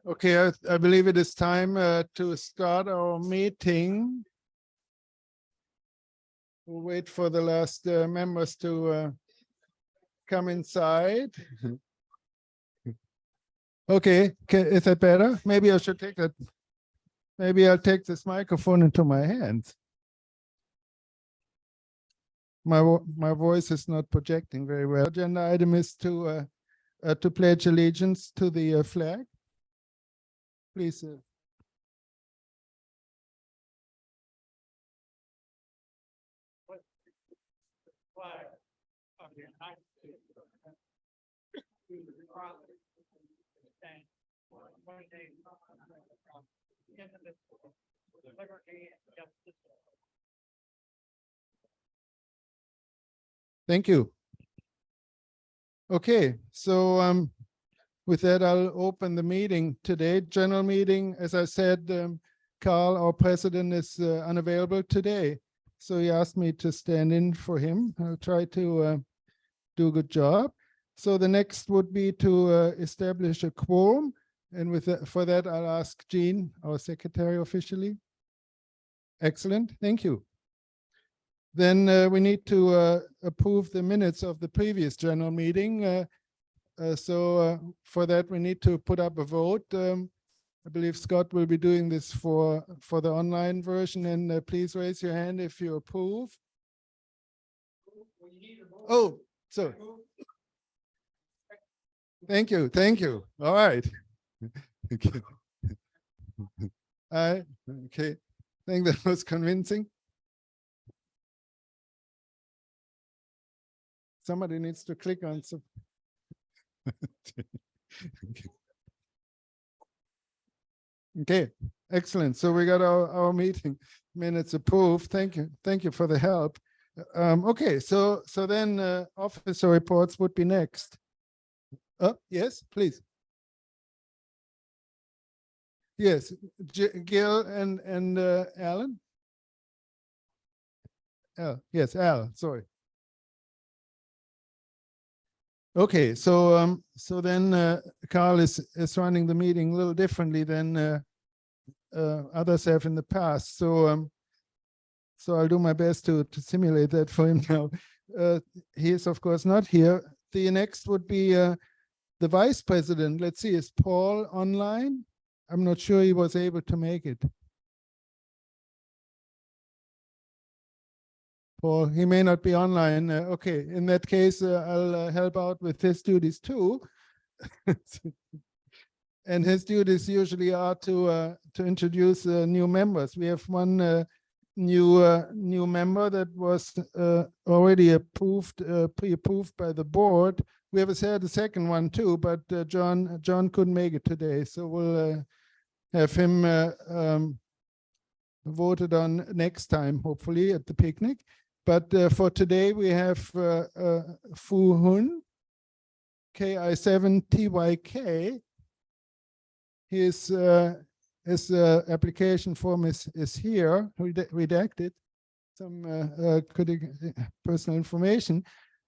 Okay, I believe it is time to start our meeting. We'll wait for the last members to come inside. Okay, is that better? Maybe I should take that. Maybe I'll take this microphone into my hands. My voice is not projecting very well. Agenda item is to pledge allegiance to the flag. Please. Flag of the United States to the republic and one nation indivisible, with liberty and justice. Thank you. Okay, so with that, I'll open the meeting today. General meeting, as I said, Carl, our president, is unavailable today. So he asked me to stand in for him. I'll try to do a good job. So the next would be to establish a quorum. And for that, I'll ask Jean, our secretary, officially. Excellent, thank you. Then we need to approve the minutes of the previous general meeting. So for that, we need to put up a vote. I believe Scott will be doing this for the online version, and please raise your hand if you approve. Oh, so thank you. All right. Okay. Okay. I think that was convincing. Somebody needs to click on some. Okay, excellent. So we got our meeting minutes approved. Thank you for the help. Okay, so then officer reports would be next. Yes, please. Yes, Gil and Alan. Yes, Al. Sorry. Okay, so then Carl is running the meeting a little differently than others have in the past. So I'll do my best to simulate that for him now. He is of course not here. The next would be the vice president. Let's see, is Paul online? I'm not sure he was able to make it. Paul, he may not be online. Okay, in that case, I'll help out with his duties too. And his duties usually are to introduce new members. We have one new member that was already approved, pre-approved by the board. We have had a second one too, but John couldn't make it today, so we'll have him voted on next time, hopefully at the picnic. But for today, we have Fu Hun, KI7TYK. His application form is here, redacted, some personal information.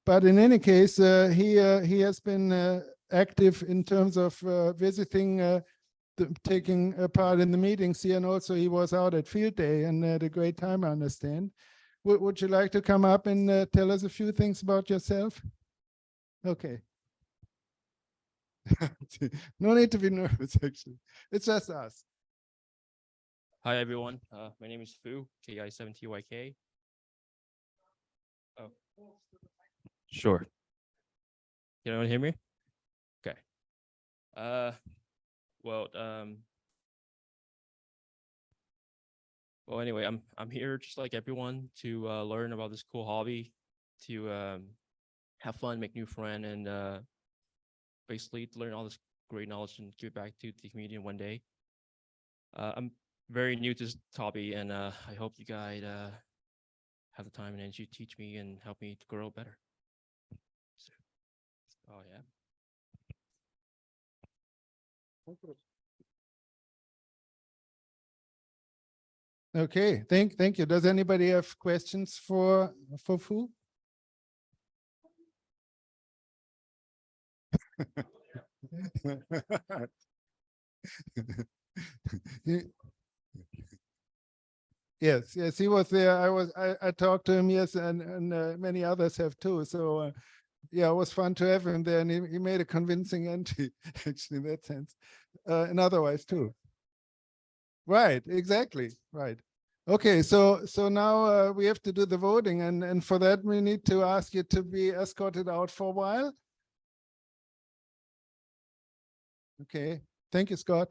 But in any case, he has been active in terms of visiting, taking part in the meetings here, and also he was out at field day and had a great time, I understand. Would you like to come up and tell us a few things about yourself? Okay. No need to be nervous, actually. It's just us. Hi, everyone. My name is Fu, KI7TYK. Oh, sure. Can anyone hear me? Okay. Well, anyway, I'm here just like everyone to learn about this cool hobby, to have fun, make new friends, and basically to learn all this great knowledge and give it back to the community in one day. I'm very new to this hobby, and I hope you guys have the time and energy to teach me and help me to grow better. So, oh yeah. Okay, thank you. Does anybody have questions for Fu? He- Yes, yes, he was there. I talked to him, yes, and many others have too. So yeah, it was fun to have him there, and he made a convincing entry, actually, in that sense, and otherwise too. Right, exactly, right. Okay, so now we have to do the voting, and for that we need to ask you to be escorted out for a while. Okay, thank you, Scott.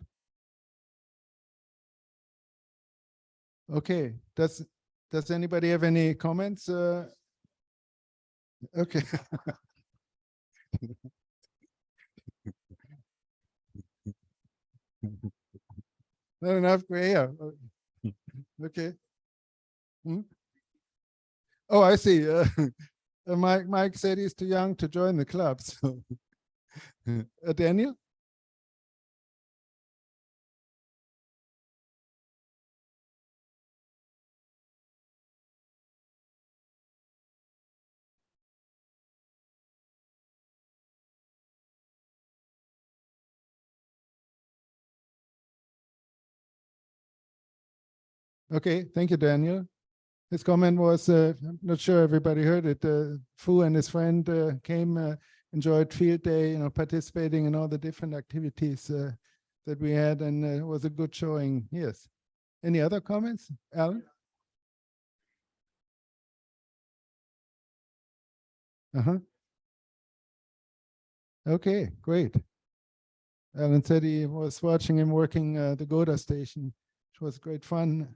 Okay, does anybody have any comments? Okay. Not enough gray hair. Okay. Hmm? Oh, I see. Mike said he's too young to join the club. So, Daniel? Okay, thank you, Daniel. His comment was, I'm not sure everybody heard it. Fu and his friend came, enjoyed field day, participating in all the different activities that we had, and it was a good showing. Yes. Any other comments, Alan? Uh-huh. Okay, great. Alan said he was watching him working the Goda station, which was great fun.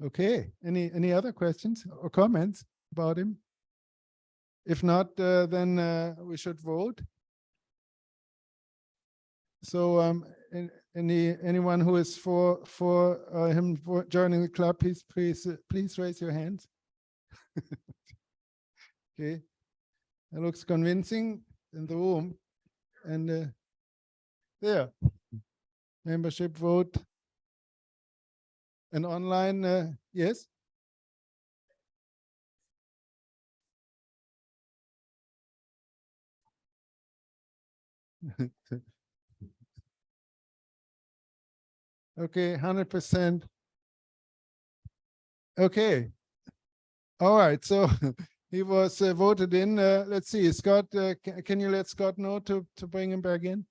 Okay, any other questions or comments about him? If not, then we should vote. So anyone who is for him joining the club, please raise your hands. Okay, it looks convincing in the room, and there, membership vote, and online, yes. Okay, 100%. Okay, all right. So he was voted in. Let's see, Scott. Can you let Scott know to bring him back in?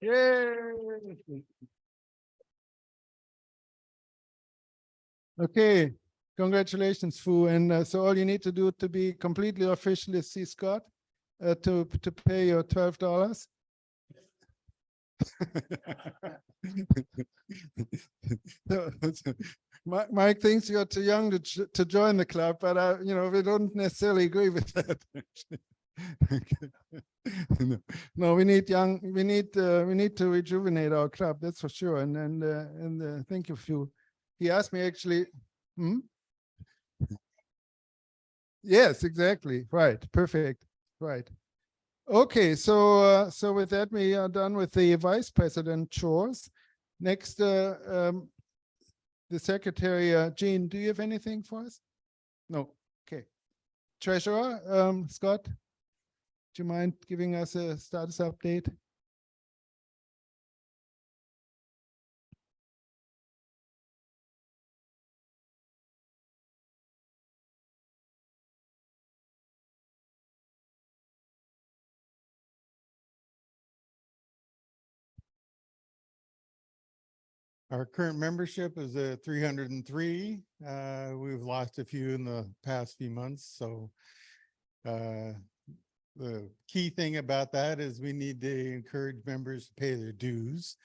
Yay! Okay, congratulations, Fu. And so all you need to do to be completely official is see Scott to pay your $12. Mike thinks you're too young to join the club, but we don't necessarily agree with that. No, we need we need to rejuvenate our club, that's for sure. And thank you, Fu. He asked me actually. Hmm? Yes, exactly. Right. Perfect. Right. Okay. So with that, we are done with the vice president chores. Next, the secretary, Jean, do you have anything for us? No. Okay. Treasurer, Scott, do you mind giving us a status update? Our current membership is 303. We've lost a few in the past few months. So the key thing about that is we need to encourage members to pay their dues.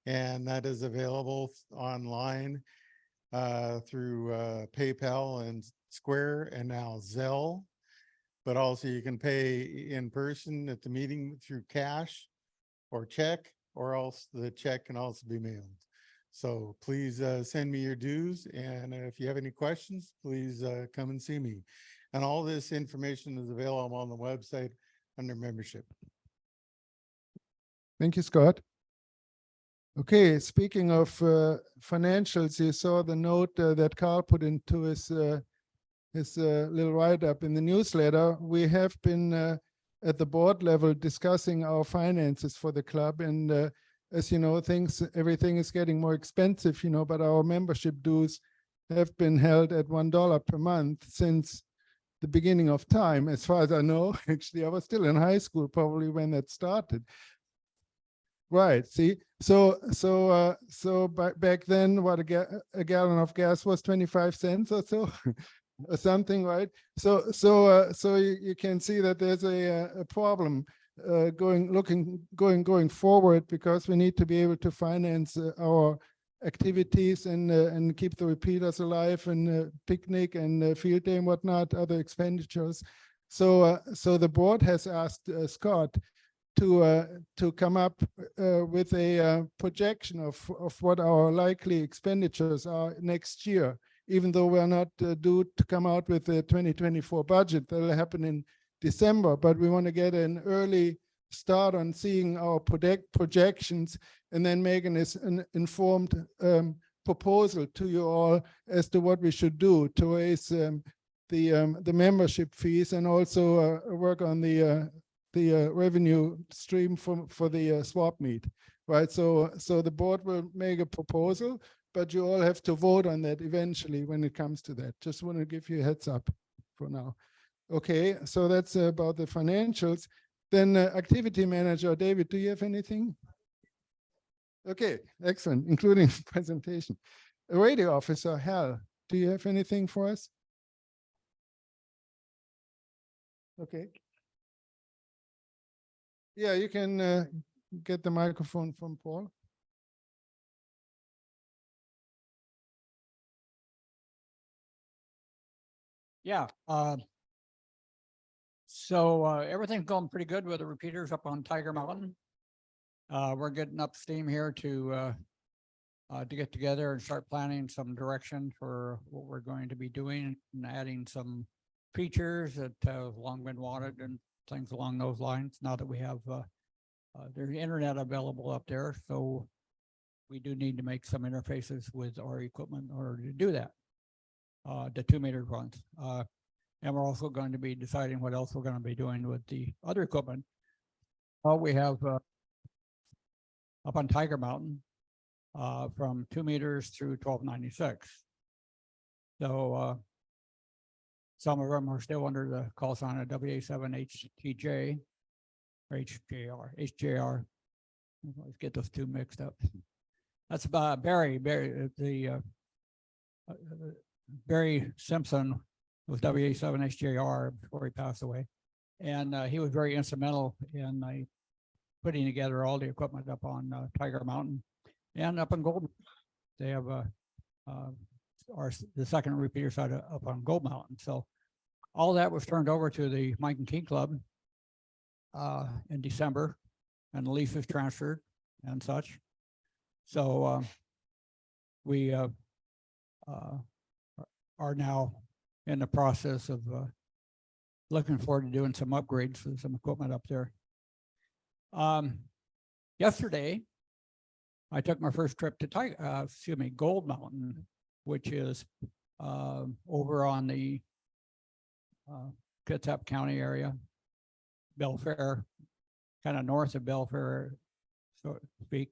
And that is available online through PayPal and Square and now Zelle. But also you can pay in person at the meeting through cash or check, or else the check can also be mailed. So please send me your dues. And if you have any questions, please come and see me. And all this information is available on the website under membership. Thank you, Scott. Okay, speaking of financials, you saw the note that Carl put into his little write-up in the newsletter. We have been at the board level discussing our finances for the club, and as you know, everything is getting more expensive, but our membership dues have been held at $1 per month since the beginning of time, as far as I know. Actually, I was still in high school probably when that started. Right. See, so back then, what a gallon of gas was 25 cents or so, or something, right? So you can see that there's a problem going forward, because we need to be able to finance our activities and keep the repeaters alive, and picnic and field day and whatnot, other expenditures. So the board has asked Scott to come up with a projection of what our likely expenditures are next year, even though we're not due to come out with the 2024 budget. That'll happen in December, but we want to get an early start on seeing our projections, and then make an informed proposal to you all as to what we should do to raise the membership fees, and also work on the revenue stream for the swap meet, right? So the board will make a proposal, but you all have to vote on that eventually when it comes to that. Just want to give you a heads up for now. Okay, so that's about the financials. Then activity manager, David, do you have anything? Okay, excellent, including presentation. Radio officer, Hal, do you have anything for us? Okay. Yeah, you can get the microphone from Paul. Yeah. So everything's going pretty good with the repeaters up on Tiger Mountain. We're getting up steam here to get together and start planning some direction for what we're going to be doing, and adding some features that have long been wanted and things along those lines. Now that we have there's internet available up there, so we do need to make some interfaces with our equipment in order to do that. The 2-meter runs. And we're also going to be deciding what else we're going to be doing with the other equipment. We have up on Tiger Mountain from 2 meters through 1296. So some of them are still under the call sign of WA7HTJ or HJR. Let's get those two mixed up. That's about Barry Simpson was WA7HJR before he passed away. And he was very instrumental in putting together all the equipment up on Tiger Mountain and up on Gold. They have the second repeater side up on Gold Mountain. So all that was turned over to the Mike and King Club in December, and the lease was transferred and such. So we are now in the process of looking forward to doing some upgrades for some equipment up there. Yesterday, I took my first trip to Gold Mountain, which is over on the Kitsap County area, Belfair, kind of north of Belfair, so to speak.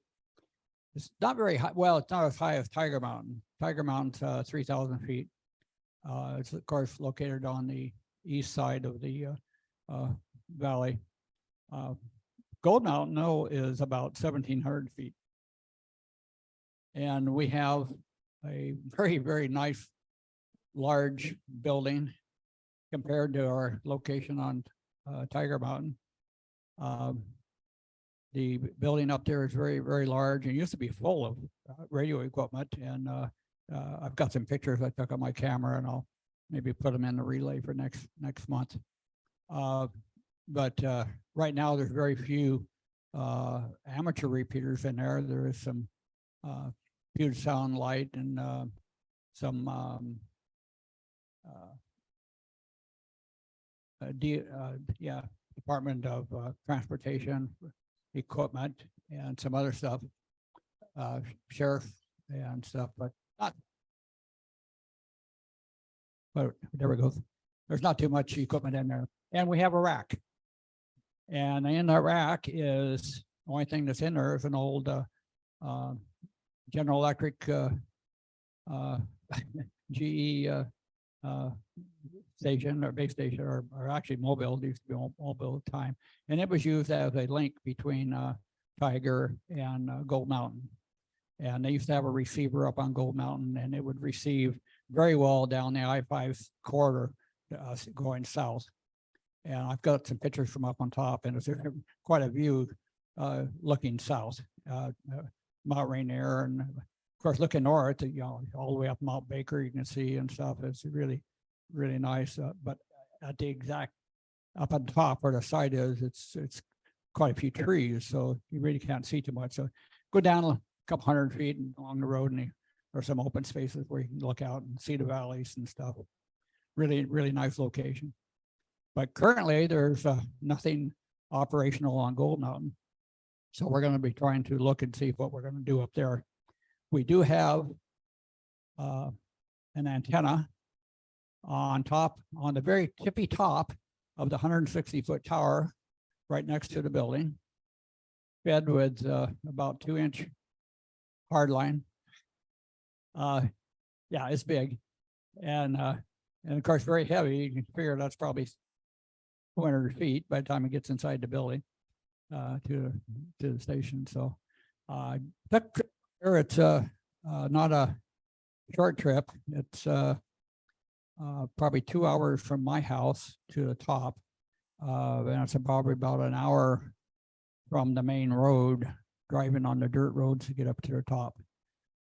It's not very high. Well, it's not as high as Tiger Mountain. Tiger Mountain's 3,000 feet. It's of course located on the east side of the valley. Gold Mountain, though, is about 1,700 feet. And we have a very, very nice, large building compared to our location on Tiger Mountain. The building up there is very, very large and used to be full of radio equipment. And I've got some pictures I took on my camera, and I'll maybe put them in the relay for next month. But right now there's very few amateur repeaters in there. There is some Puget Sound Light and some Department of Transportation equipment and some other stuff, sheriff and stuff, but not. But there we go. There's not too much equipment in there, and we have a rack. And in that rack is, the only thing that's in there is an old General Electric GE station or base station, or actually Mobile, it used to be Mobile at the time. And it was used as a link between Tiger and Gold Mountain. And they used to have a receiver up on Gold Mountain, and it would receive very well down the I-5 corridor going south. And I've got some pictures from up on top, and it's quite a view looking south, Mount Rainier, and of course looking north, all the way up Mount Baker, you can see and stuff. It's really, really nice. But at the exact up on top where the site is, it's quite a few trees, so you really can't see too much. So go down a couple 100 feet along the road, and there's some open spaces where you can look out and see the valleys and stuff. Really, really nice location. But currently there's nothing operational on Gold Mountain. So we're going to be trying to look and see what we're going to do up there. We do have an antenna on top, on the very tippy top of the 160-foot tower right next to the building, fed with about 2-inch hardline. Yeah, it's big. And of course, very heavy. You can figure that's probably 200 feet by the time it gets inside the building to the station. So it's not a short trip. It's probably 2 hours from my house to the top. And it's probably about an hour from the main road, driving on the dirt roads to get up to the top.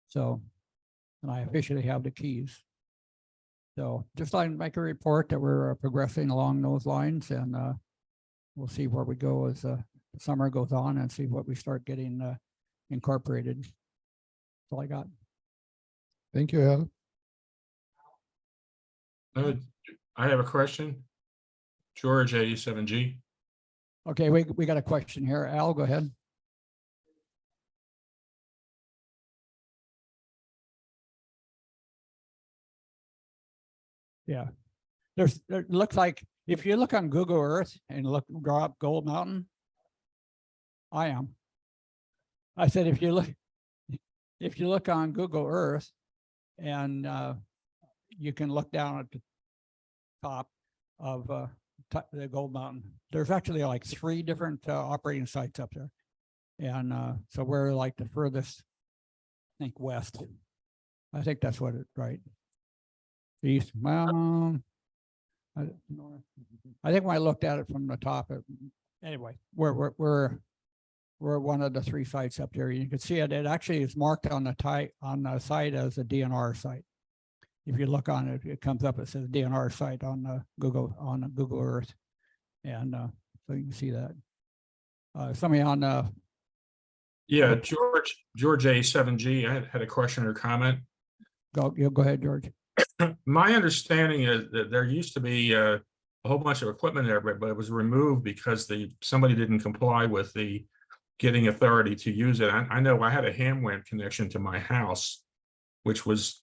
So, and I officially have the keys. So just like make a report that we're progressing along those lines, and we'll see where we go as the summer goes on and see what we start getting incorporated. That's all I got. Thank you, Al. I have a question. George, 87G. Okay, we got a question here. Al, go ahead. Yeah, it looks like if you look on Google Earth and draw up Gold Mountain, I said if you look on Google Earth and you can look down at the top of the Gold Mountain. There's actually like 3 different operating sites up there, and so we're like the furthest, I think, west. I think that's what it's right. East. Well, I think when I looked at it from the top, anyway, we're one of the 3 sites up there. You can see it. It actually is marked on the site as a DNR site. If you look on it, it comes up. It says DNR site on Google Earth, and so you can see that. Somebody on. Yeah, George 87G. I had a question or comment. Go ahead, George. My understanding is that there used to be a whole bunch of equipment there, but it was removed because somebody didn't comply with the getting authority to use it. I know I had a ham-WAN connection to my house, which was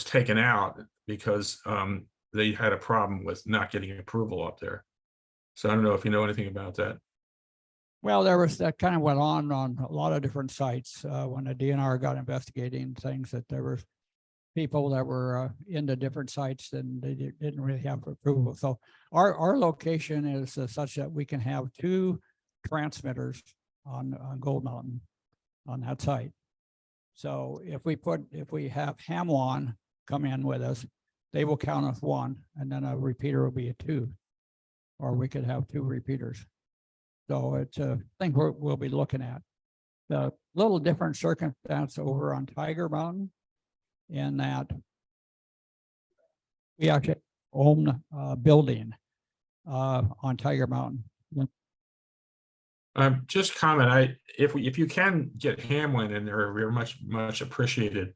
taken out because they had a problem with not getting approval up there. So I don't know if you know anything about that. Well, that kind of went on a lot of different sites when the DNR got investigating things, that there were people that were into different sites and they didn't really have approval. So our location is such that we can have 2 transmitters on Gold Mountain on that site. So if we have ham-WAN come in with us, they will count as 1, and then a repeater will be a 2, or we could have 2 repeaters. So it's a thing we'll be looking at. The little different circumstance over on Tiger Mountain, in that we actually own a building on Tiger Mountain. Just comment. If you can get ham-WAN in there, we're much appreciated.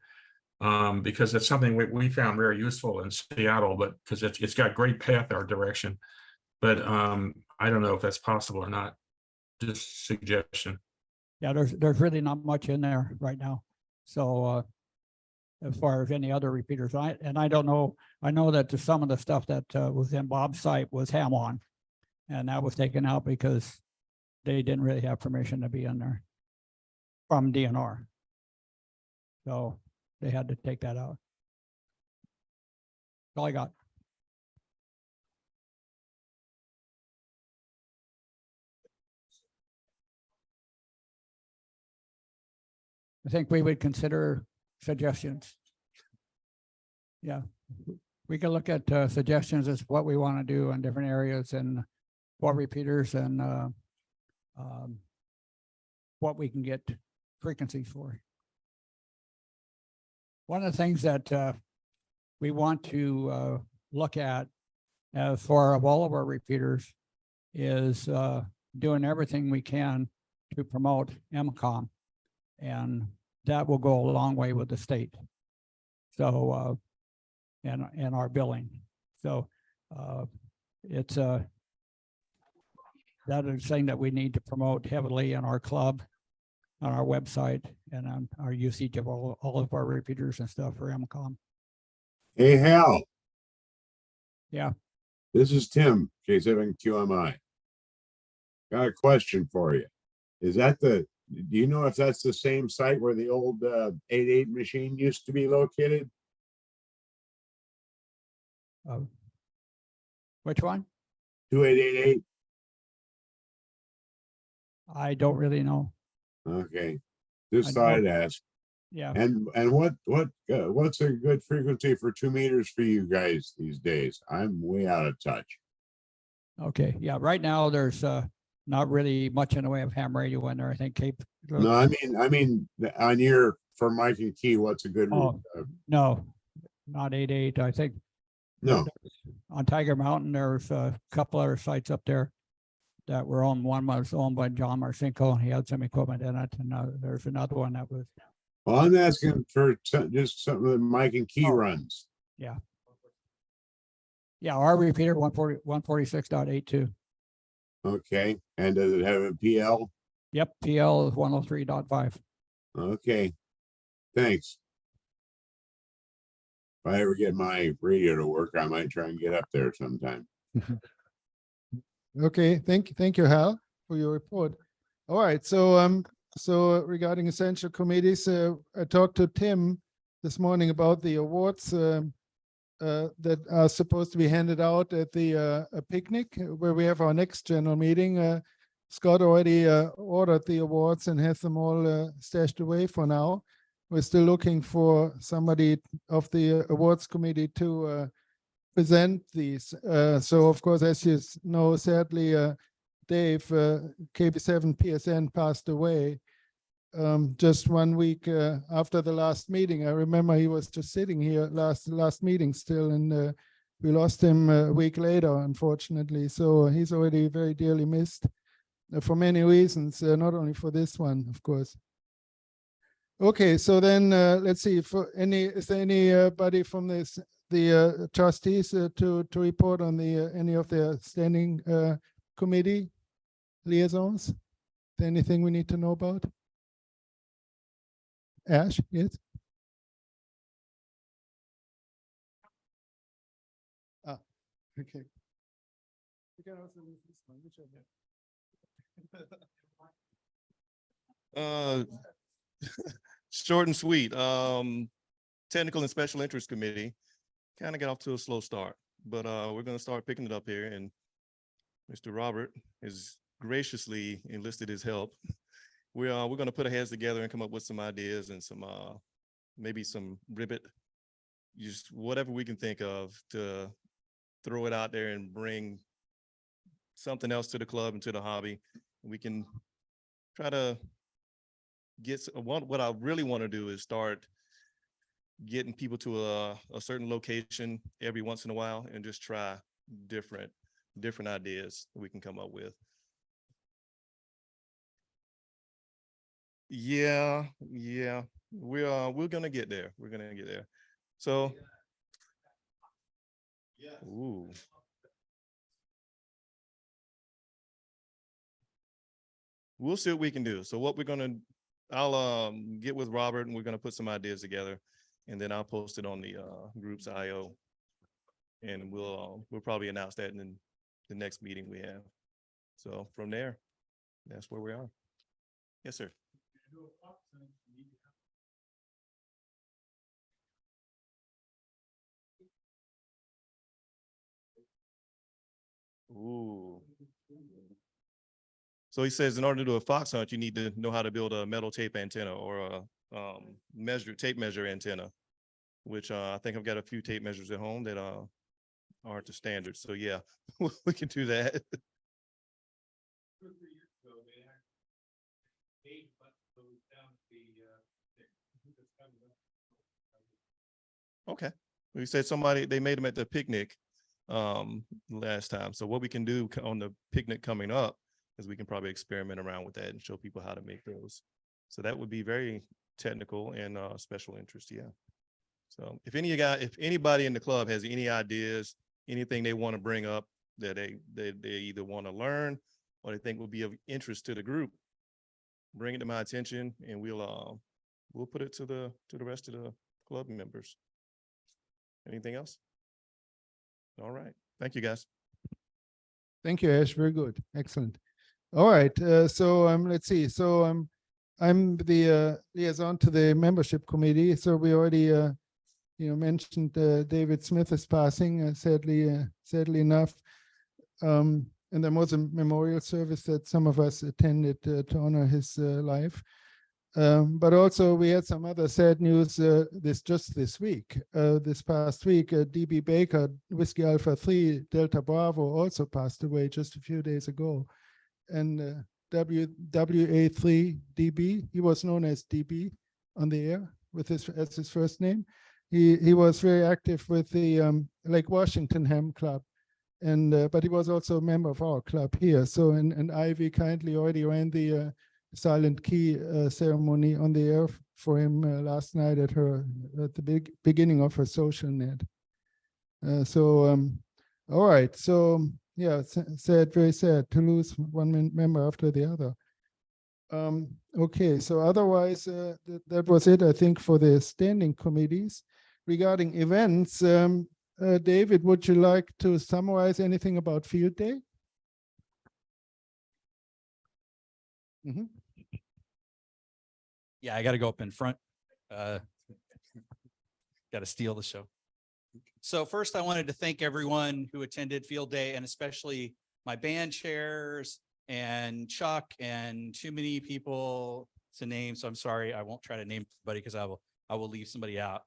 Because it's something we found very useful in Seattle, but because it's got great path our direction. But I don't know if that's possible or not. Just suggestion. Yeah, there's really not much in there right now. So as far as any other repeaters, I don't know, I know that some of the stuff that was in Bob's site was ham-on. And that was taken out because they didn't really have permission to be in there from DNR. So they had to take that out. That's all I got. I think we would consider suggestions. Yeah, we can look at suggestions as what we want to do in different areas and what repeaters and what we can get frequencies for. One of the things that we want to look at as for of all of our repeaters is doing everything we can to promote MCOM, and that will go a long way with the state. So and our billing. So it's that is something that we need to promote heavily in our club, on our website, and on our usage of all of our repeaters and stuff for MCOM. Hey, Hal. Yeah. This is Tim, K7QMI. Got a question for you. Is that do you know if that's the same site where the old 88 machine used to be located? Which one? 2888. I don't really know. Okay. Just I thought don't- I'd ask. Yeah. And what's a good frequency for 2 meters for you guys these days? I'm way out of touch. Okay. Yeah. Right now, there's not really much in the way of ham radio in there. I think Cape. No, I mean on your for Mike and Key, what's a good Oh. No, not 88. I think no. on Tiger Mountain, there's a couple other sites up there that were owned. One was owned by John Marcinko, and he had some equipment in it. And there's another one that was. Well, I'm asking for just something that Mike and Key Oh. runs. Yeah, our repeater 146.82. Okay, and does it have a PL? Yep, PL is 103.5. Okay, thanks. If I ever get my radio to work, I might try and get up there sometime. Okay, thank you, Hal, for your report. All right, so regarding essential committees, I talked to Tim this morning about the awards that are supposed to be handed out at the a picnic where we have our next general meeting. Scott already ordered the awards and has them all stashed away for now. We're still looking for somebody of the awards committee to present these. So of course, as you know, sadly, Dave, KB7 PSN passed away just 1 week after the last meeting. I remember he was just sitting here last meeting still, and we lost him a week later, unfortunately. So he's already very dearly missed for many reasons, not only for this one, of course. Okay, so then let's see. Is there anybody from the trustees to report on any of the standing committee liaisons? Is there anything we need to know about? Ash, yes. Ah, okay. You can also use this one, whichever. Short and sweet. Technical and Special Interest Committee kind of got off to a slow start, but we're going to start picking it up here, and Mr. Robert has graciously enlisted his help. We're going to put our heads together and come up with some ideas and some maybe some ribbit, just whatever we can think of to throw it out there and bring something else to the club and to the hobby. We can try to get what I really want to do is start getting people to a certain location every once in a while and just try different ideas we can come up with. Yeah. we're gonna get there. We're gonna get there. So. Ooh. We'll see what we can do. So what we're gonna, I'll get with Robert and we're gonna put some ideas together. And then I'll post it on the group's IO. And we'll probably announce that in the next meeting we have. So from there, that's where we are. Yes, sir. Ooh. So he says in order to do a fox hunt, you need to know how to build a metal tape antenna or a tape measure antenna, which I think I've got a few tape measures at home that aren't the standard. So yeah, we can do that. Okay. We said they made them at the picnic last time. So what we can do on the picnic coming up is we can probably experiment around with that and show people how to make those. So that would be very technical and special interest. Yeah. So if anybody in the club has any ideas, anything they want to bring up that they either want to learn or they think will be of interest to the group, bring it to my attention and we'll put it to the rest of the club members. Anything else? All right. Thank you, guys. Thank you, Ash. Very good. Excellent. All right. So let's see. So I'm the liaison to the membership committee. So we already mentioned David Smith is passing, sadly enough. And there was a memorial service that some of us attended to honor his life. But also we had some other sad news this week. This past week, DB Baker, Whiskey Alpha 3, Delta Bravo also passed away just a few days ago. And WA3DB, he was known as DB on the air as his first name. He was very active with the Lake Washington Ham Club. And but he was also a member of our club here. So and Ivy kindly already ran the silent key ceremony on the air for him last night at the beginning of her social net. All right. So yeah, sad, very sad to lose one member after the other. Okay. So otherwise, that was it, I think, for the standing committees. Regarding events, David, would you like to summarize anything about Field Day? Mm-hmm. Yeah, I got to go up in front. Got to steal the show. So first, I wanted to thank everyone who attended Field Day, and especially my band chairs and Chuck and too many people to name. So I'm sorry, I won't try to name everybody because I will leave somebody out.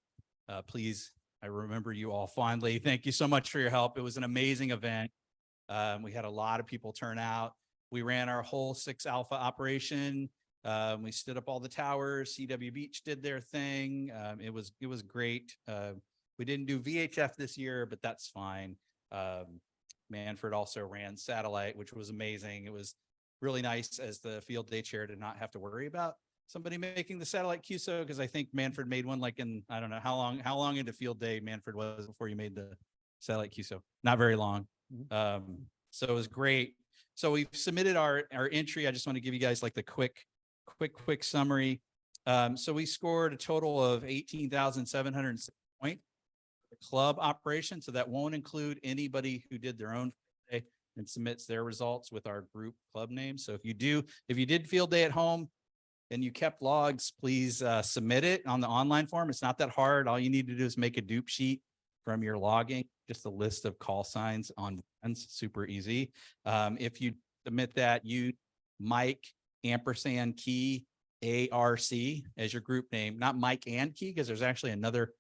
Please, I remember you all fondly. Thank you so much for your help. It was an amazing event. We had a lot of people turn out. We ran our whole 6 Alpha operation. We stood up all the towers. CW Beach did their thing. It was great. We didn't do VHF this year, but that's fine. Manfred also ran satellite, which was amazing. It was really nice as the Field Day chair to not have to worry about somebody making the satellite QSO, because I think Manfred made one like in, I don't know how long into Field Day Manfred was before you made the satellite QSO. Not very long. So it was great. So we've submitted our entry. I just want to give you guys like the quick summary. So we scored a total of 18,706 points for the club operation. So that won't include anybody who did their own Field Day and submits their results with our group club name. So if you did Field Day at home and you kept logs, please submit it on the online form. It's not that hard. All you need to do is make a dupe sheet from your logging, just a list of call signs on bands, super easy. If you submit that, you Mike ampersand key ARC as your group name, not Mike and Key, because there's actually another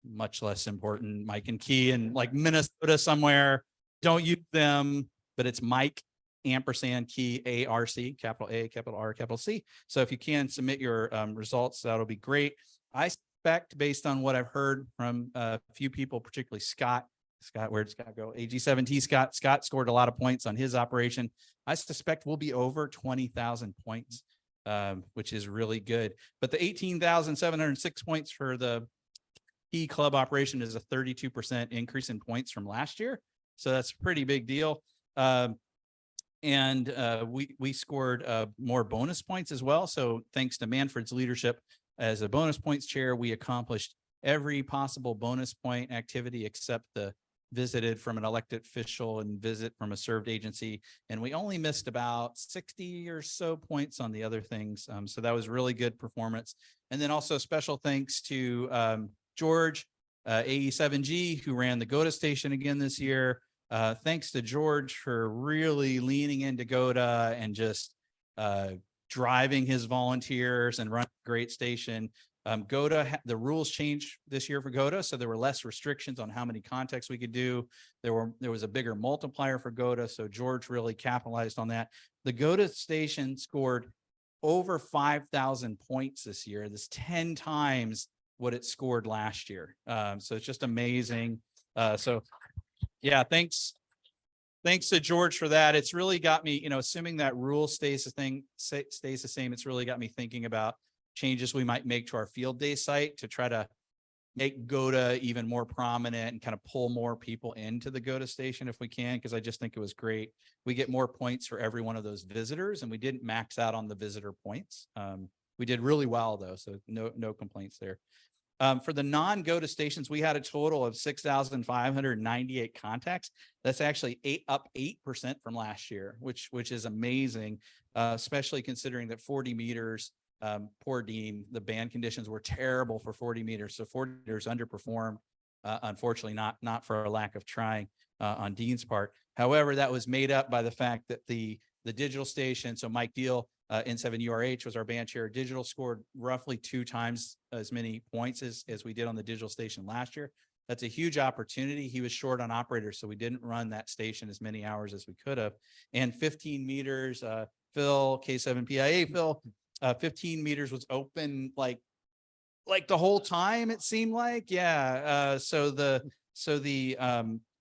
much less important Mike and Key in like Minnesota somewhere. Don't use them, but it's Mike ampersand key ARC, capital A, capital R, capital C. So if you can submit your results, that'll be great. I suspect, based on what I've heard from a few people, particularly Scott, where'd Scott go? AG7T Scott scored a lot of points on his operation. I suspect we'll be over 20,000 points which is really good. But the 18,706 points for the key club operation is a 32% increase in points from last year. So that's a pretty big deal. We scored more bonus points as well. So thanks to Manfred's leadership as a bonus points chair, we accomplished every possible bonus point activity except the visited from an elected official and visit from a served agency. And we only missed about 60 or so points on the other things. So that was really good performance. And then also special thanks to George, AE7G, who ran the GOTA station again this year. Thanks to George for really leaning into GOTA and just driving his volunteers and running a great station. GOTA, the rules changed this year for GOTA, so there were less restrictions on how many contacts we could do. There was a bigger multiplier for GOTA, so George really capitalized on that. The GOTA station scored over 5,000 points this year. That's 10 times what it scored last year. So it's just amazing. So yeah, thanks to George for that. It's really got me, assuming that rule stays the same, it's really got me thinking about changes we might make to our field day site to try to make GOTA even more prominent and kind of pull more people into the GOTA station if we can, because I just think it was great. We get more points for every one of those visitors, and we didn't max out on the visitor points. We did really well though, so no complaints there. For the non-GOTA stations, we had a total of 6,598 contacts. That's actually up 8% from last year, which is amazing, especially considering that 40 meters, poor Dean, the band conditions were terrible for 40 meters. So 40 meters underperformed, unfortunately, not for a lack of trying on Dean's part. However, that was made up by the fact that the digital station, so Mike Deal, N7URH was our band chair. Digital scored roughly 2 times as many points as we did on the digital station last year. That's a huge opportunity. He was short on operators, so we didn't run that station as many hours as we could have. And 15 meters, Phil, K7PIA, Phil, 15 meters was open like the whole time, it seemed like. Yeah. So the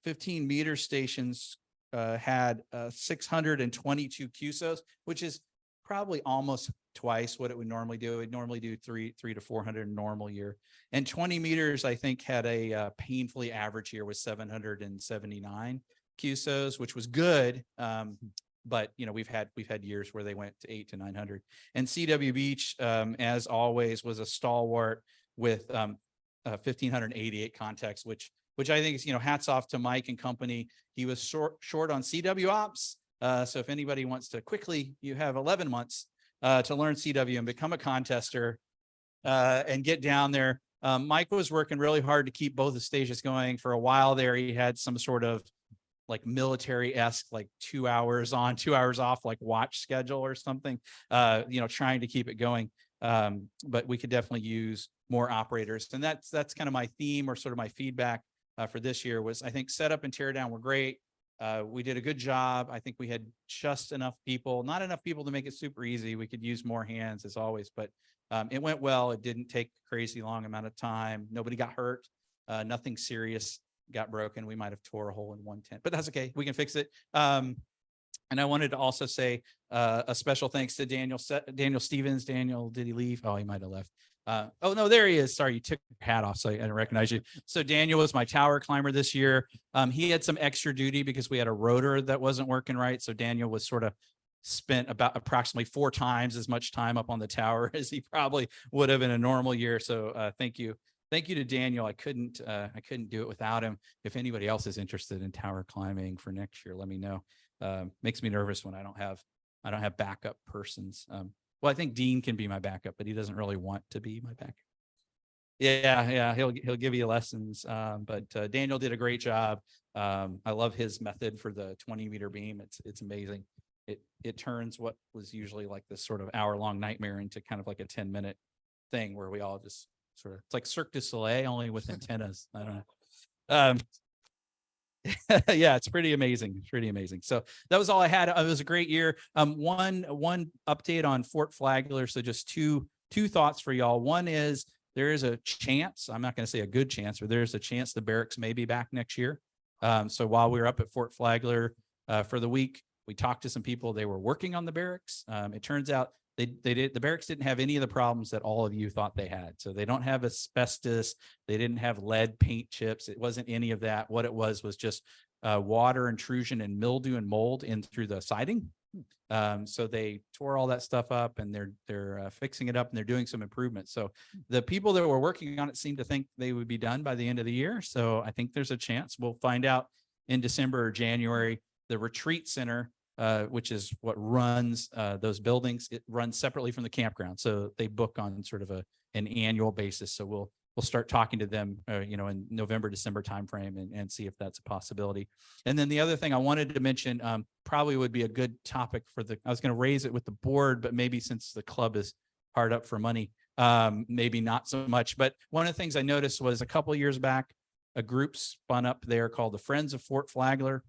15 meter stations had 622 QSOs, which is probably almost twice what it would normally do. It would normally do 300 to 400 in a normal year. And 20 meters, I think, had a painfully average year with 779 QSOs, which was good. But we've had years where they went to 800 to 900. And CW Beach, as always, was a stalwart with 1,588 contacts, which I think is, hats off to Mike and company. He was short on CW ops. So if anybody wants to quickly, you have 11 months to learn CW and become a contester and get down there. Mike was working really hard to keep both the stations going. For a while there, he had some sort of like military-esque, like 2 hours on, 2 hours off, like watch schedule or something, trying to keep it going. But we could definitely use more operators. And that's kind of my theme, or sort of my feedback for this year was, I think setup and tear down were great. We did a good job. I think we had just enough people, not enough people to make it super easy. We could use more hands as always, but it went well. It didn't take a crazy long amount of time. Nobody got hurt. Nothing serious got broken. We might have tore a hole in one tent, but that's okay. We can fix it. And I wanted to also say a special thanks to Daniel Stevens. Daniel, did he leave? Oh, he might have left. Oh, no, there he is. Sorry, you took your hat off, so I didn't recognize you. So Daniel was my tower climber this year. He had some extra duty because we had a rotor that wasn't working right. So Daniel was sort of spent about approximately 4 times as much time up on the tower as he probably would have in a normal year. So thank you. Thank you to Daniel. I couldn't do it without him. If anybody else is interested in tower climbing for next year, let me know. Makes me nervous when I don't have backup persons. Well, I think Dean can be my backup, but he doesn't really want to be my backup. Yeah, he'll give you lessons. But Daniel did a great job. I love his method for the 20-meter beam. It's amazing. It turns what was usually like this sort of hour-long nightmare into kind of like a 10-minute thing where we all just sort of, it's like Cirque du Soleil only with antennas. I don't know. Yeah, it's pretty amazing. It's pretty amazing. So that was all I had. It was a great year. One update on Fort Flagler. So just two thoughts for y'all. One is there is a chance, I'm not going to say a good chance, but there's a chance the barracks may be back next year. So while we were up at Fort Flagler for the week, we talked to some people. They were working on the barracks. It turns out the barracks didn't have any of the problems that all of you thought they had. So they don't have asbestos. They didn't have lead paint chips. It wasn't any of that. What it was just water intrusion and mildew and mold in through the siding. So they tore all that stuff up, and they're fixing it up, and they're doing some improvements. So the people that were working on it seem to think they would be done by the end of the year. So I think there's a chance. We'll find out in December or January. The retreat center, which is what runs those buildings, it runs separately from the campground. So they book on sort of an annual basis. So we'll start talking to them, in November, December timeframe and see if that's a possibility. And then the other thing I wanted to mention, probably would be a good topic I was going to raise it with the board, but maybe since the club is hard up for money, maybe not so much. But one of the things I noticed was a couple of years back, a group spun up there called the Friends of Fort Flagler.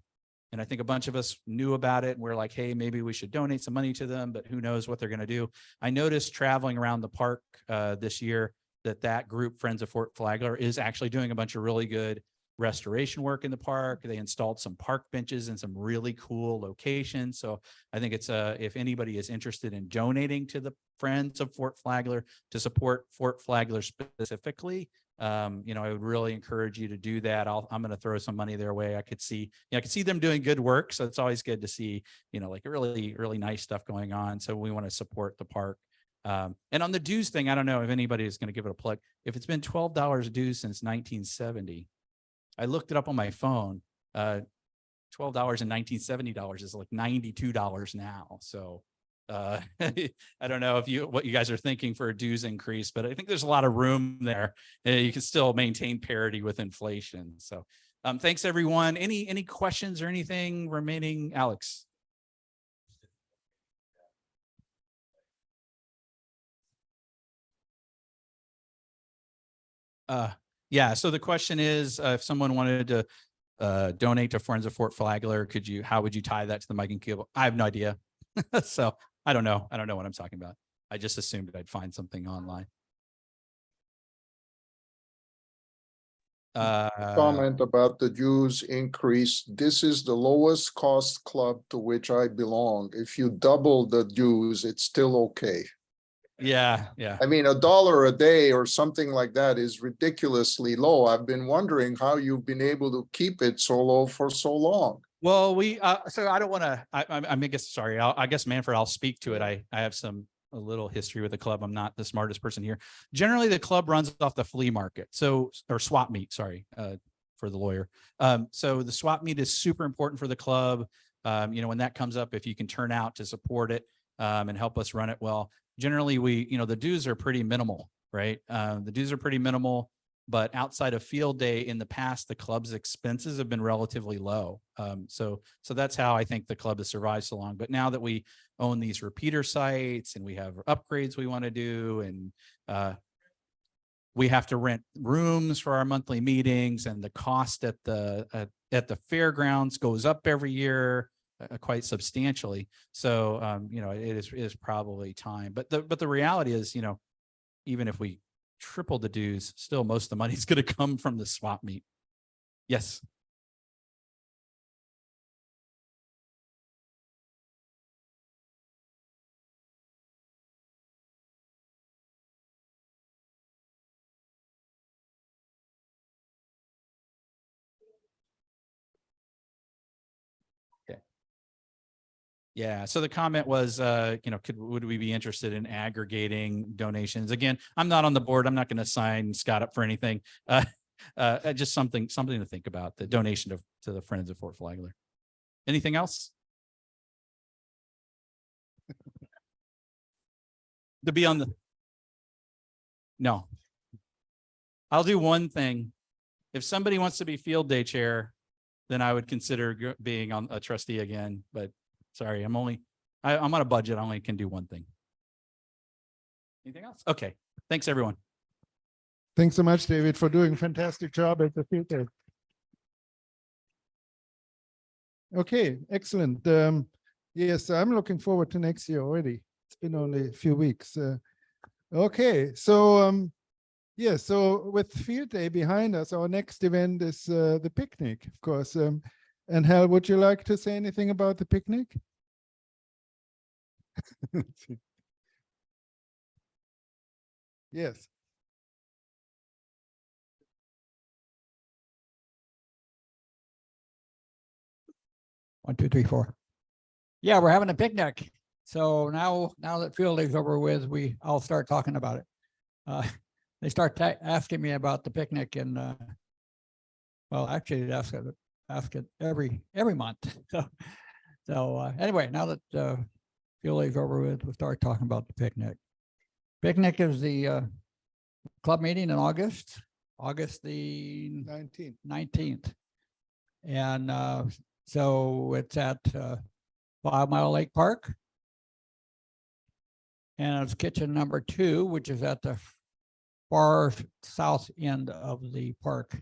And I think a bunch of us knew about it, and we're like, hey, maybe we should donate some money to them, but who knows what they're going to do. I noticed traveling around the park this year that group, Friends of Fort Flagler, is actually doing a bunch of really good restoration work in the park. They installed some park benches in some really cool locations. So I think it's if anybody is interested in donating to the Friends of Fort Flagler to support Fort Flagler specifically, I would really encourage you to do that. I'm going to throw some money their way. I could see them doing good work. So it's always good to see, like really, really nice stuff going on. So we want to support the park. And on the dues thing, I don't know if anybody is going to give it a plug. If it's been $12 dues since 1970, I looked it up on my phone. $12 in $1970 is like $92 now. So I don't know what you guys are thinking for a dues increase, but I think there's a lot of room there. You can still maintain parity with inflation. So thanks everyone. Any questions or anything remaining, Alex? Yeah. So the question is, if someone wanted to donate to Friends of Fort Flagler, how would you tie that to the Mike and Cable? I have no idea. So I don't know. I don't know what I'm talking about. I just assumed I'd find something online. Comment about the dues increase. This is the lowest cost club to which I belong. If you double the dues, it's still okay. Yeah. I mean, $1 a day or something like that is ridiculously low. I've been wondering how you've been able to keep it so low for so long. Well, so I don't want to, I guess, sorry, I guess Manfred, I'll speak to it. I have a little history with the club. I'm not the smartest person here. Generally, the club runs off the flea market. Or swap meet, sorry, for the lawyer. So the swap meet is super important for the club. When that comes up, if you can turn out to support it and help us run it well. Generally, the dues are pretty minimal, right? The dues are pretty minimal. But outside of field day in the past, the club's expenses have been relatively low. So that's how I think the club has survived so long. But now that we own these repeater sites and we have upgrades we want to do, and we have to rent rooms for our monthly meetings, and the cost at the fairgrounds goes up every year quite substantially. So it is probably time. But the reality is, even if we triple the dues, still most of the money is going to come from the swap meet. Yes. Okay. Yeah. So the comment was, would we be interested in aggregating donations? Again, I'm not on the board. I'm not going to sign Scott up for anything. Just something to think about, the donation to the Friends of Fort Flagler. Anything else? To be on the, no. I'll do one thing. If somebody wants to be field day chair, then I would consider being on a trustee again, but sorry, I'm on a budget. I only can do one thing. Anything else? Okay. Thanks, everyone. Thanks so much, David, for doing a fantastic job at the field day. Okay, excellent. Yes, I'm looking forward to next year already. It's been only a few weeks. Okay, so yeah, so with field day behind us, our next event is the picnic, of course. And Hal, would you like to say anything about the picnic? Yes. 1, 2, 3, 4. Yeah, we're having a picnic. So now that field day's over with, I'll start talking about it. They start asking me about the picnic and, well, actually they ask it every month. So anyway, now that field day's over with, we'll start talking about the picnic. Picnic is the club meeting in August the 19th. And so it's at 5 Mile Lake Park. And it's kitchen number 2, which is at the far south end of the park.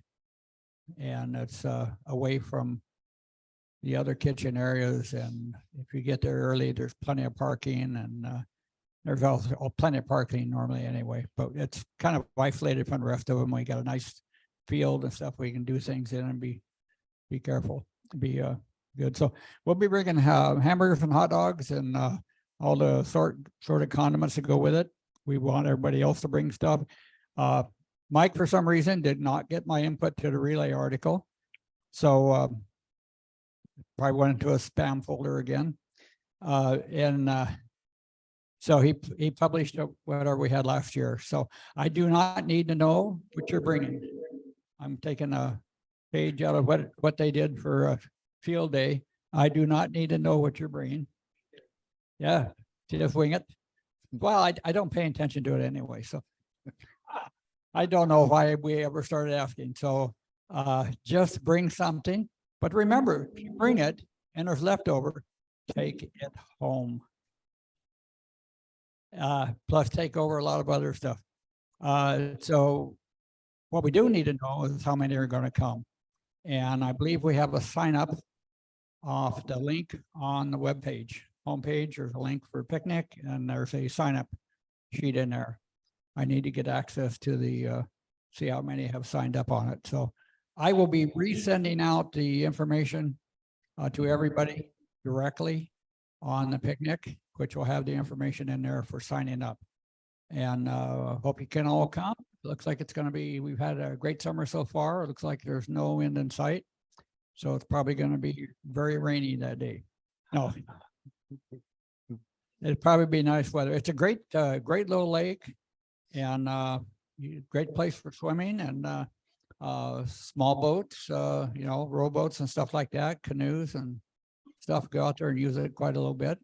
And it's away from the other kitchen areas. And if you get there early, there's plenty of parking, and there's also plenty of parking normally anyway, but it's kind of isolated from the rest of them. We got a nice field and stuff we can do things in and be careful, be good. So we'll be bringing hamburgers and hot dogs and all the sort of condiments to go with it. We want everybody else to bring stuff. Mike, for some reason, did not get my input to the relay article. So probably went into a spam folder again. So he published whatever we had last year. So I do not need to know what you're bringing. I'm taking a page out of what they did for a field day. I do not need to know what you're bringing. Yeah, just wing it. Well, I don't pay attention to it anyway, so I don't know why we ever started asking. So just bring something. But remember, if you bring it and there's leftover, take it home. Plus take over a lot of other stuff. So what we do need to know is how many are going to come. And I believe we have a sign up off the link on the webpage. Homepage, there's a link for picnic and there's a sign up sheet in there. I need to get access to the, see how many have signed up on it. So I will be resending out the information to everybody directly on the picnic, which will have the information in there for signing up. And hope you can all come. Looks like it's going to be, we've had a great summer so far. It looks like there's no end in sight. So it's probably going to be very rainy that day. No, it'd probably be nice weather. It's a great little lake and great place for swimming and small boats, rowboats and stuff like that, canoes and stuff. Go out there and use it quite a little bit.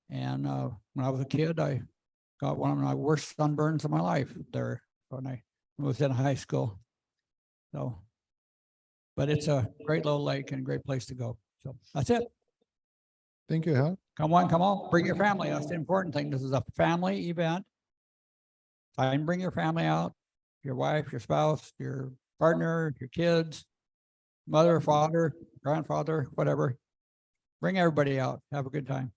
And when I was a kid, I got one of my worst sunburns of my life there when I was in high school. So, but it's a great little lake and a great place to go. So that's it. Thank you, Hal. Come on, bring your family. That's the important thing. This is a family event. Try and bring your family out, your wife, your spouse, your partner, your kids, mother, father, grandfather, whatever. Bring everybody out. Have a good time.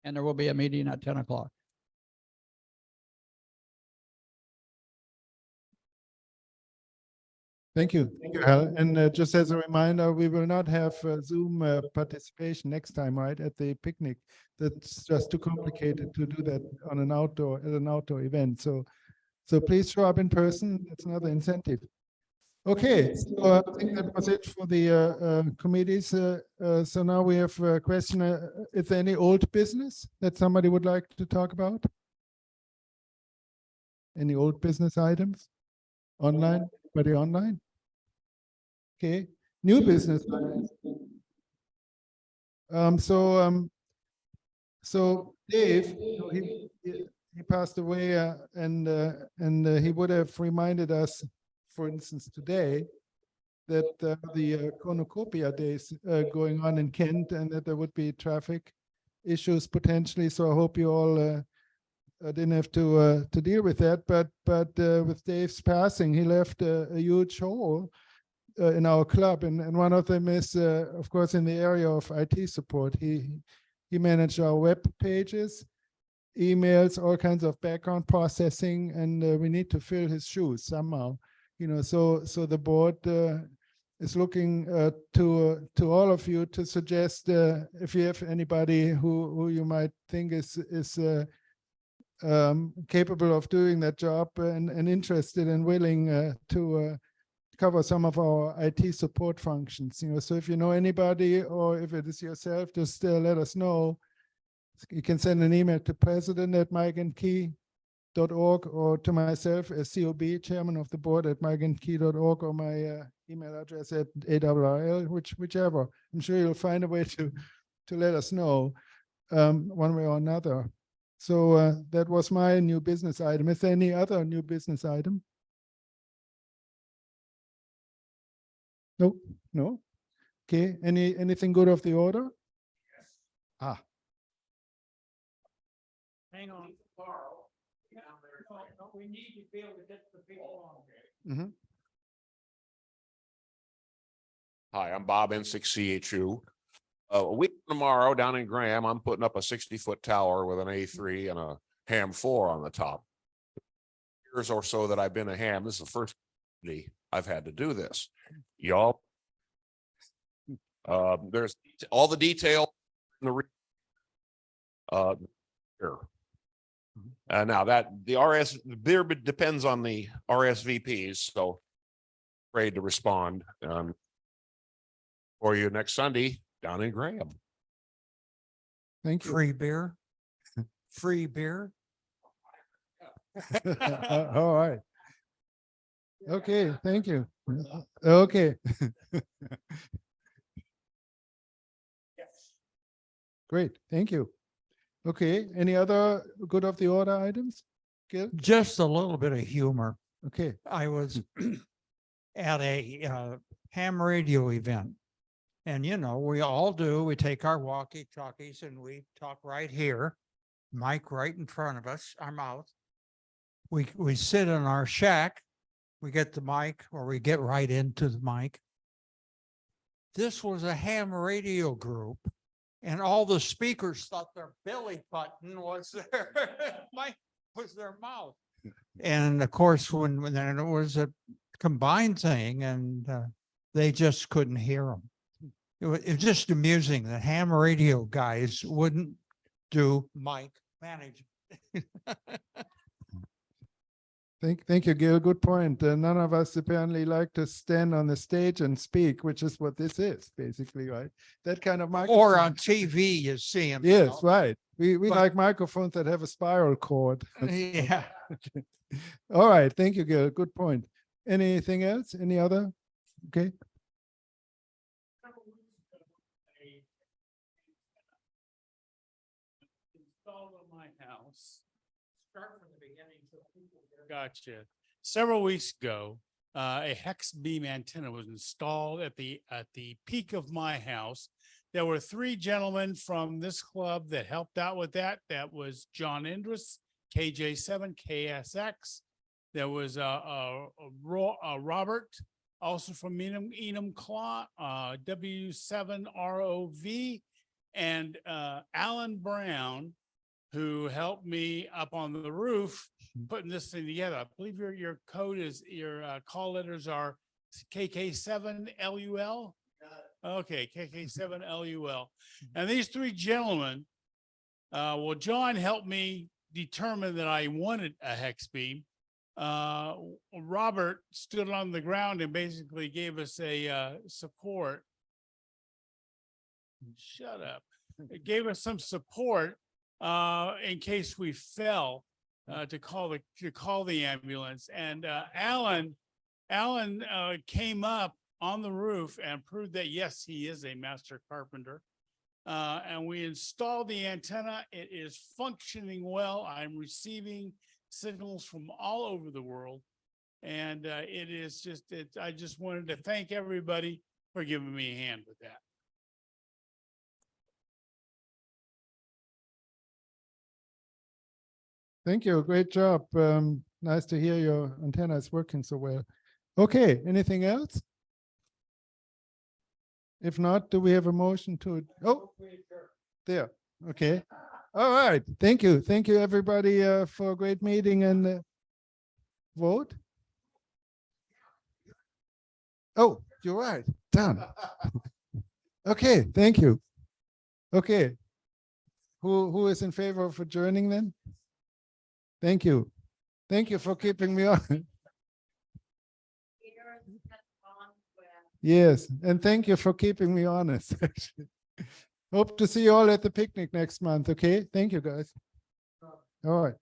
And there will be a meeting at 10 o'clock. Thank you, Hal. And just as a reminder, we will not have Zoom participation next time, right, at the picnic. That's just too complicated to do that on an outdoor event. So please show up in person. That's another incentive. Okay, so I think that was it for the committees. So now we have a question. Is there any old business that somebody would like to talk about? Any old business items? Online? Anybody online? Okay, new business. So Dave, he passed away, and he would have reminded us, for instance, today, that the cornucopia days going on in Kent, and that there would be traffic issues potentially. So I hope you all didn't have to deal with that. But with Dave's passing, he left a huge hole in our club, and one of them is, of course, in the area of IT support. He managed our web pages, emails, all kinds of background processing, and we need to fill his shoes somehow. So the board is looking to all of you to suggest if you have anybody who you might think is capable of doing that job and interested and willing to cover some of our IT support functions. So if you know anybody or if it is yourself, just let us know. You can send an email to president@mikeandkey.org or to myself as COB, chairman of the board at mikeandkey.org, or my email address at ARRL, whichever. I'm sure you'll find a way to let us know one way or another. So that was my new business item. Is there any other new business item? No. Okay. Anything good of the order? Ah. Hang on. We need to be able to get the people on. Mhm. Hi, I'm Bob N6CHU. A week from tomorrow down in Graham, I'm putting up a 60-foot tower with an A3 and a ham 4 on the top. Years or so that I've been a ham, this is the first day I've had to do this. Y'all. There's all the detail in the here. Now that there depends on the RSVPs, so afraid to respond for you next Sunday down in Graham. Thank you. Free beer? Free beer? All right. Okay, thank you. Okay. Great, thank you. Okay, any other good of the order items? Gil? Just a little bit of humor. Okay, I was at a ham radio event. And we all do, we take our walkie-talkies and we talk right here, mic right in front of us, our mouth. We sit in our shack, we get the mic or we get right into the mic. This was a ham radio group and all the speakers thought their belly button was their mic, was their mouth. And of course, when then it was a combined thing and they just couldn't hear them. It was just amusing that ham radio guys wouldn't do mic management. thank you, Gil. Good point. None of us apparently like to stand on the stage and speak, which is what this is, basically, right? That kind of microphone. Or on TV, you see them. Yes, right. We But- like microphones that have a spiral cord. Yeah. All right, thank you, Gil. Good point. Anything else? Any other? Okay. Installed on my house. Start from the beginning. So people gotcha. Several weeks ago, a hex beam antenna was installed at the peak of my house. There were 3 gentlemen from this club that helped out with that. That was John Indris, KJ7, KSX. There was Robert, also from Enum Claw, W7ROV, and Alan Brown, who helped me up on the roof putting this thing together. I believe your code is, your call letters are KK7LUL. Okay, KK7LUL. And these 3 gentlemen, well, John helped me determine that I wanted a hex beam. Robert stood on the ground and basically gave us a support. Shut up. It gave us some support in case we fell to call the ambulance. And Alan came up on the roof and proved that yes, he is a master carpenter. And we installed the antenna. It is functioning well. I'm receiving signals from all over the world. And it is just, I just wanted to thank everybody for giving me a hand with that. Thank you. Great job. Nice to hear your antenna is working so well. Okay, anything else? If not, do we have a motion to, oh, there, okay. All right, thank you. Thank you, everybody, for a great meeting and vote. Oh, you're right, done. Okay, thank you. Okay. Who is in favor of adjourning then? Thank you. Thank you for keeping me on. Yes, and thank you for keeping me honest. actually. Hope to see you all at the picnic next month, okay? Thank you, guys. All right.